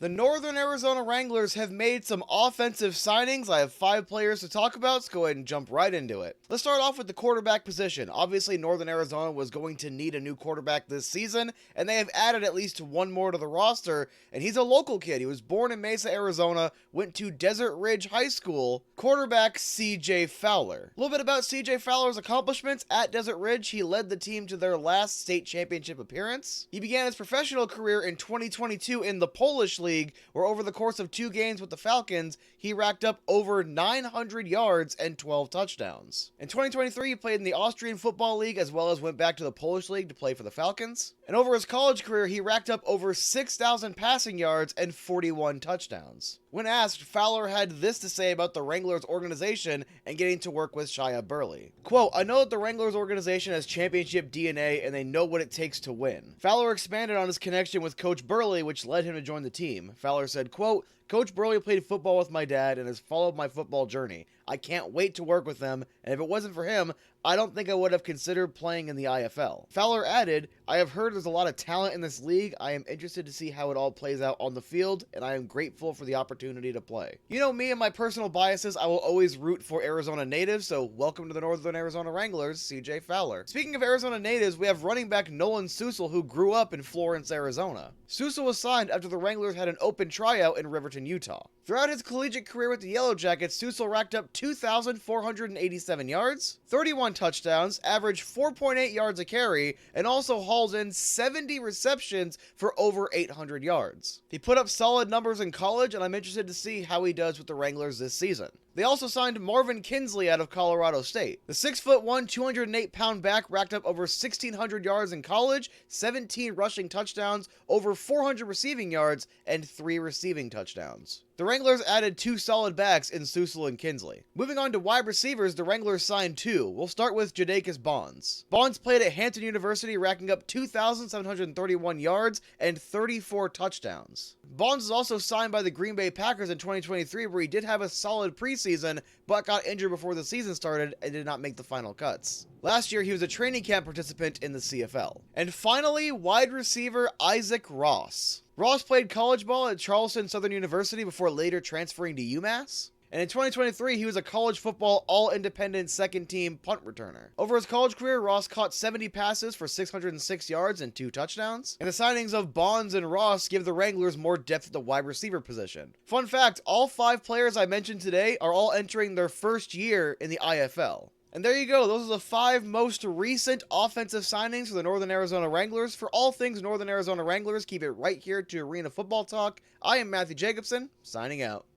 The Northern Arizona Wranglers have made some offensive signings. I have 5 players to talk about. Let's go ahead and jump right into it. Let's start off with the quarterback position. Obviously, Northern Arizona was going to need a new quarterback this season, and they have added at least one more to the roster, and he's a local kid. He was born in Mesa, Arizona, went to Desert Ridge High School. Quarterback CJ Fowler. A little bit about CJ Fowler's accomplishments at Desert Ridge. He led the team to their last state championship appearance. He began his professional career in 2022 in the Polish League, where over the course of 2 games with the Falcons, he racked up over 900 yards and 12 touchdowns. In 2023, he played in the Austrian Football League as well as went back to the Polish League to play for the Falcons. And over his college career, he racked up over 6,000 passing yards and 41 touchdowns. When asked, Fowler had this to say about the Wranglers organization and getting to work with Shia Burley. Quote, "I know that the Wranglers organization has championship DNA and they know what it takes to win." Fowler expanded on his connection with Coach Burley, which led him to join the team. Fowler said, quote, "Coach Burley played football with my dad and has followed my football journey. I can't wait to work with him, and if it wasn't for him, I don't think I would have considered playing in the IFL." Fowler added, "I have heard there's a lot of talent in this league. I am interested to see how it all plays out on the field, and I am grateful for the opportunity to play." You know me and my personal biases, I will always root for Arizona natives, so welcome to the Northern Arizona Wranglers, CJ Fowler. Speaking of Arizona natives, we have running back Nolan Susel, who grew up in Florence, Arizona. Susel was signed after the Wranglers had an open tryout in Riverton, Utah. Throughout his collegiate career with the Yellow Jackets, Susel racked up 2,487 yards, 31 touchdowns, averaged 4.8 yards a carry, and also hauled in 70 receptions for over 800 yards. He put up solid numbers in college, and I'm interested to see how he does with the Wranglers this season. They also signed Marvin Kinsley out of Colorado State. The 6'1", 208-pound back racked up over 1,600 yards in college, 17 rushing touchdowns, over 400 receiving yards, and 3 receiving touchdowns. The Wranglers added 2 solid backs in Susel and Kinsley. Moving on to wide receivers, the Wranglers signed 2. We'll start with Jadakiss Bonds. Bonds played at Hampton University, racking up 2,731 yards and 34 touchdowns. Bonds was also signed by the Green Bay Packers in 2023, where he did have a solid preseason, but got injured before the season started and did not make the final cuts. Last year, he was a training camp participant in the CFL. And finally, wide receiver Isaac Ross. Ross played college ball at Charleston Southern University before later transferring to UMass. And in 2023, he was a college football all-independent second-team punt returner. Over his college career, Ross caught 70 passes for 606 yards and 2 touchdowns. And the signings of Bonds and Ross give the Wranglers more depth at the wide receiver position. Fun fact, all 5 players I mentioned today are all entering their first year in the IFL. And there you go, those are the 5 most recent offensive signings for the Northern Arizona Wranglers. For all things Northern Arizona Wranglers, keep it right here to Arena Football Talk. I am Matthew Jacobson, signing out.